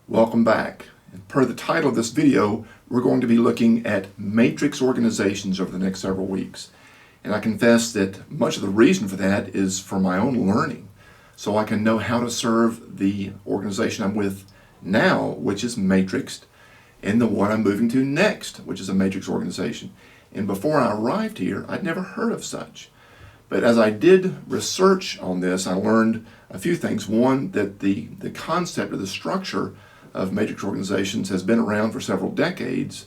Welcome back. Per the title of this video, we're going to be looking at matrix organizations over the next several weeks. And I confess that much of the reason for that is for my own learning, so I can know how to serve the organization I'm with now, which is matrixed, and the one I'm moving to next, which is a matrix organization. And before I arrived here, I'd never heard of such. But as I did research on this, I learned a few things. One, that the concept or the structure of matrix organizations has been around for several decades,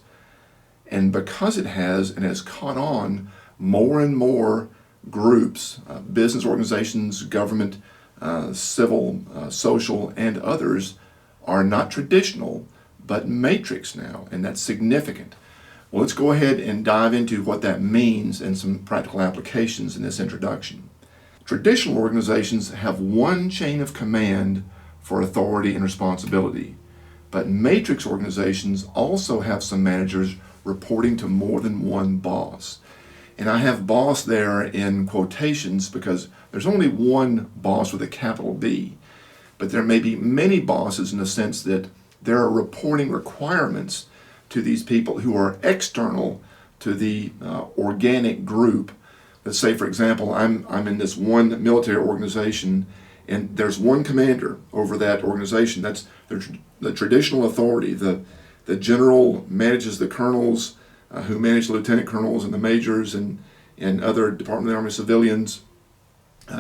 and because it has and has caught on, more and more groups, business organizations, government, civil, social, and others are not traditional but matrix now, and that's significant. Well, let's go ahead and dive into what that means and some practical applications in this introduction. Traditional organizations have one chain of command for authority and responsibility, but matrix organizations also have some managers reporting to more than one boss. And I have boss there in quotations because there's only one boss with a capital B, but there may be many bosses in the sense that there are reporting requirements to these people who are external to the organic group. Let's say, for example, I'm in this one military organization, and there's one commander over that organization. That's the traditional authority. The general manages the colonels, who manage the lieutenant colonels and the majors and other Department of the Army civilians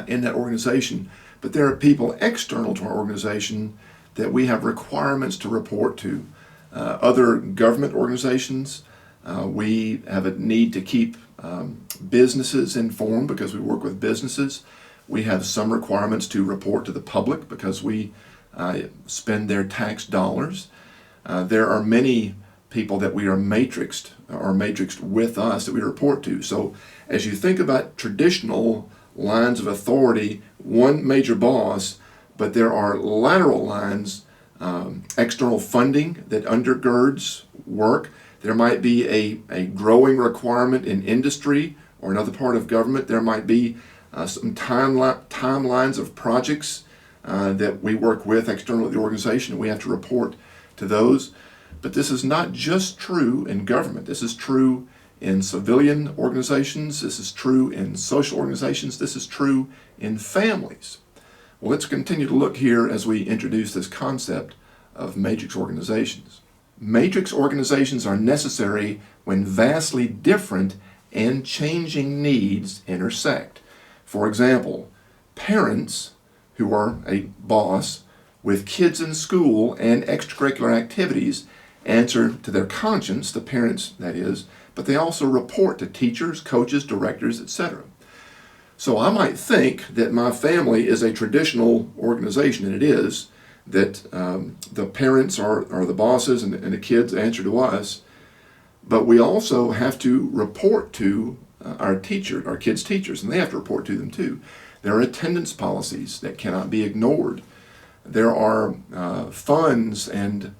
in that organization. But there are people external to our organization that we have requirements to report to. Other government organizations, we have a need to keep businesses informed because we work with businesses. We have some requirements to report to the public because we spend their tax dollars. There are many people that we are matrixed or matrixed with us that we report to. So as you think about traditional lines of authority, one major boss, but there are lateral lines, external funding that undergirds work. There might be a growing requirement in industry or another part of government. There might be some timelines of projects that we work with external to the organization, and we have to report to those. But this is not just true in government. This is true in civilian organizations. This is true in social organizations. This is true in families. Well, let's continue to look here as we introduce this concept of matrix organizations. Matrix organizations are necessary when vastly different and changing needs intersect. For example, parents who are a boss with kids in school and extracurricular activities answer to their conscience, the parents that is, but they also report to teachers, coaches, directors, etc. So I might think that my family is a traditional organization, and it is, that the parents are the bosses and the kids answer to us, but we also have to report to our kids' teachers, and they have to report to them too. There are attendance policies that cannot be ignored. There are funds and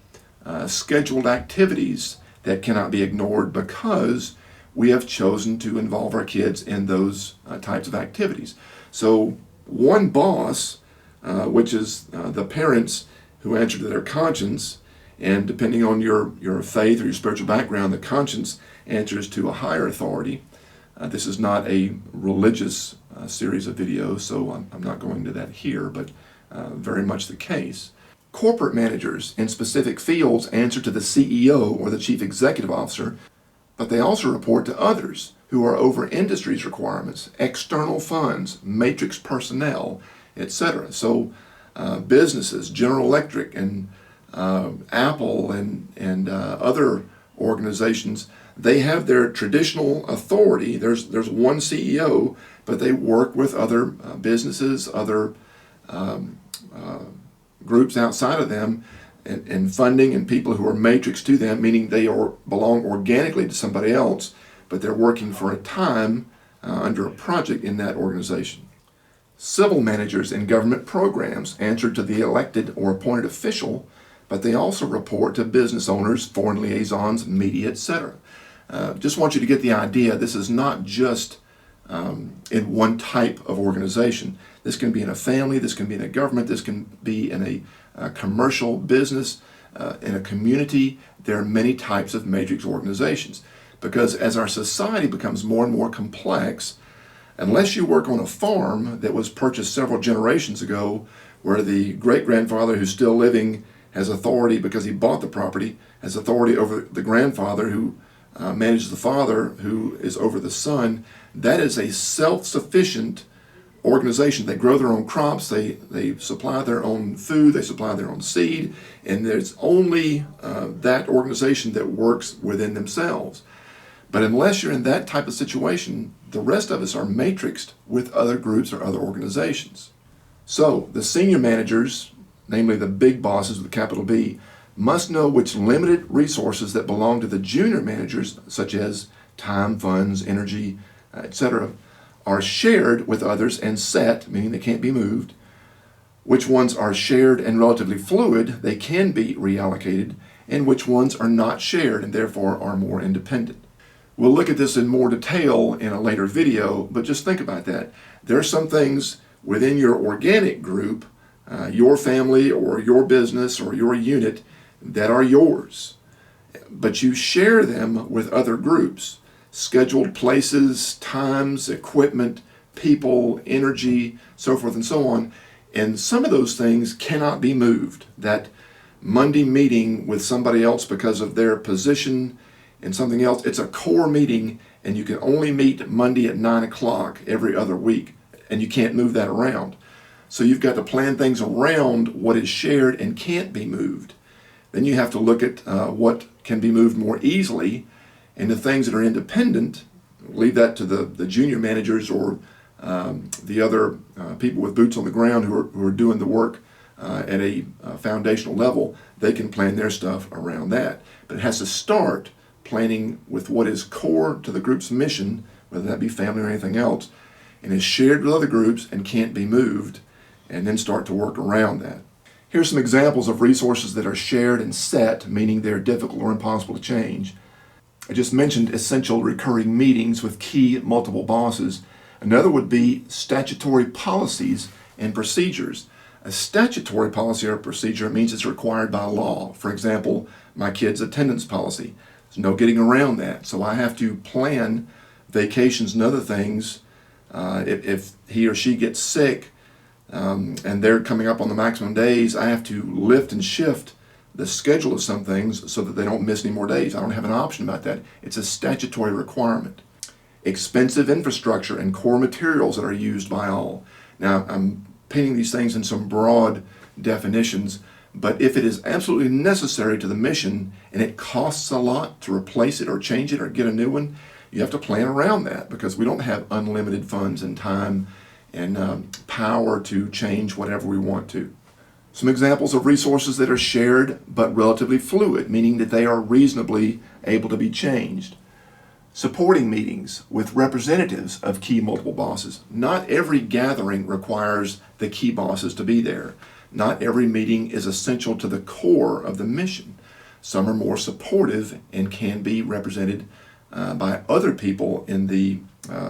scheduled activities that cannot be ignored because we have chosen to involve our kids in those types of activities. So one boss, which is the parents who answer to their conscience, and depending on your faith or your spiritual background, the conscience answers to a higher authority. This is not a religious series of videos, so I'm not going into that here, but very much the case. Corporate managers in specific fields answer to the CEO or the chief executive officer, but they also report to others who are over industry's requirements, external funds, matrix personnel, etc. So businesses, General Electric and Apple and other organizations, they have their traditional authority. There's one CEO, but they work with other businesses, other groups outside of them, and funding and people who are matrix to them, meaning they belong organically to somebody else, but they're working for a time under a project in that organization. Civil managers in government programs answer to the elected or appointed official, but they also report to business owners, foreign liaisons, media, etc. Just want you to get the idea. This is not just in one type of organization. This can be in a family, this can be in a government, this can be in a commercial business. in a community, there are many types of matrix organizations. Because as our society becomes more and more complex, unless you work on a farm that was purchased several generations ago, where the great-grandfather who's still living has authority because he bought the property, has authority over the grandfather who manages the father who is over the son, that is a self-sufficient organization. They grow their own crops, they supply their own food, they supply their own seed, and there's only that organization that works within themselves. But unless you're in that type of situation, the rest of us are matrixed with other groups or other organizations. So the senior managers, namely the big bosses with a capital B, must know which limited resources that belong to the junior managers, such as time, funds, energy, etc., are shared with others and set, meaning they can't be moved, which ones are shared and relatively fluid, they can be reallocated, and which ones are not shared and therefore are more independent. We'll look at this in more detail in a later video, but just think about that. There are some things within your organic group, your family or your business or your unit, that are yours, but you share them with other groups. Scheduled places, times, equipment, people, energy, so forth and so on. And some of those things cannot be moved. That Monday meeting with somebody else because of their position and something else, it's a core meeting, and you can only meet Monday at 9 o'clock every other week, and you can't move that around. So you've got to plan things around what is shared and can't be moved. Then you have to look at what can be moved more easily, and the things that are independent, leave that to the junior managers or the other people with boots on the ground who are doing the work at a foundational level. They can plan their stuff around that. But it has to start planning with what is core to the group's mission, whether that be family or anything else, and is shared with other groups and can't be moved, and then start to work around that. Here's some examples of resources that are shared and set, meaning they're difficult or impossible to change. I just mentioned essential recurring meetings with key multiple bosses. Another would be statutory policies and procedures. A statutory policy or procedure means it's required by law. For example, my kid's attendance policy. There's no getting around that. So I have to plan vacations and other things. If he or she gets sick and they're coming up on the maximum days, I have to lift and shift the schedule of some things so that they don't miss any more days. I don't have an option about that. It's a statutory requirement. Expensive infrastructure and core materials that are used by all. Now, I'm painting these things in some broad definitions, but if it is absolutely necessary to the mission and it costs a lot to replace it or change it or get a new one, you have to plan around that, because we don't have unlimited funds and time and power to change whatever we want to. Some examples of resources that are shared but relatively fluid, meaning that they are reasonably able to be changed. Supporting meetings with representatives of key multiple bosses. Not every gathering requires the key bosses to be there. Not every meeting is essential to the core of the mission. Some are more supportive and can be represented by other people in the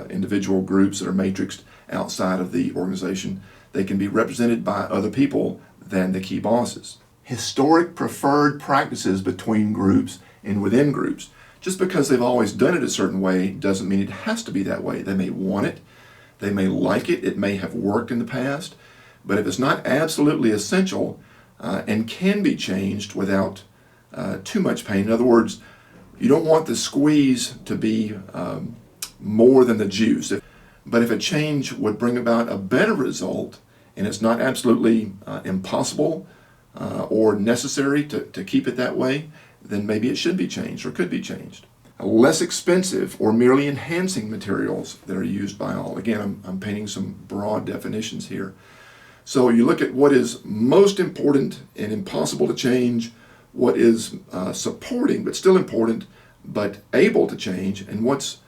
individual groups that are matrixed outside of the organization. They can be represented by other people than the key bosses. Historic preferred practices between groups and within groups. Just because they've always done it a certain way doesn't mean it has to be that way. They may want it, they may like it, it may have worked in the past, but if it's not absolutely essential and can be changed without too much pain, in other words, you don't want the squeeze to be more than the juice. But if a change would bring about a better result, and it's not absolutely impossible or necessary to keep it that way, then maybe it should be changed or could be changed. Less expensive or merely enhancing materials that are used by all. Again, I'm painting some broad definitions here. So you look at what is most important and impossible to change, what is supporting but still important but able to change, and what's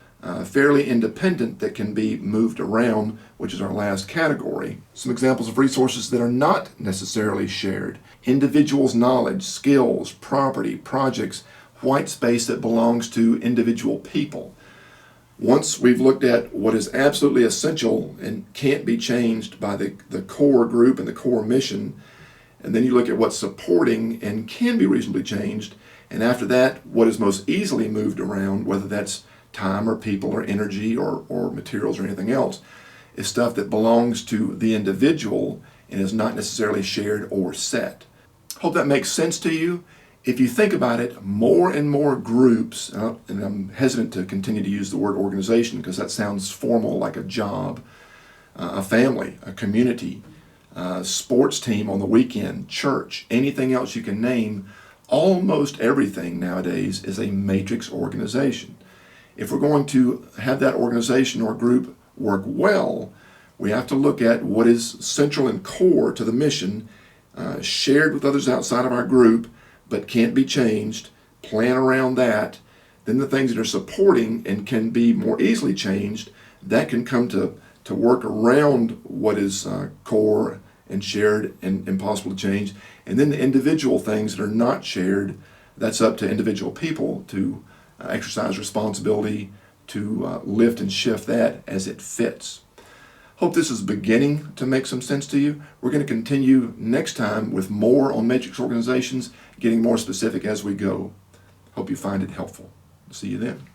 fairly independent that can be moved around, which is our last category. Some examples of resources that are not necessarily shared. Individuals' knowledge, skills, property, projects, white space that belongs to individual people. Once we've looked at what is absolutely essential and can't be changed by the core group and the core mission, And then you look at what's supporting and can be reasonably changed. And after that, what is most easily moved around, whether that's time or people or energy or materials or anything else, is stuff that belongs to the individual and is not necessarily shared or set. Hope that makes sense to you. If you think about it, more and more groups, and I'm hesitant to continue to use the word organization because that sounds formal, like a job, a family, a community, sports team on the weekend, church, anything else you can name, almost everything nowadays is a matrix organization. If we're going to have that organization or group work well, we have to look at what is central and core to the mission, shared with others outside of our group, but can't be changed, plan around that. Then the things that are supporting and can be more easily changed, that can come to work around what is core and shared and impossible to change. And then the individual things that are not shared, that's up to individual people to exercise responsibility to lift and shift that as it fits. Hope this is beginning to make some sense to you. We're going to continue next time with more on matrix organizations, getting more specific as we go. Hope you find it helpful. See you then.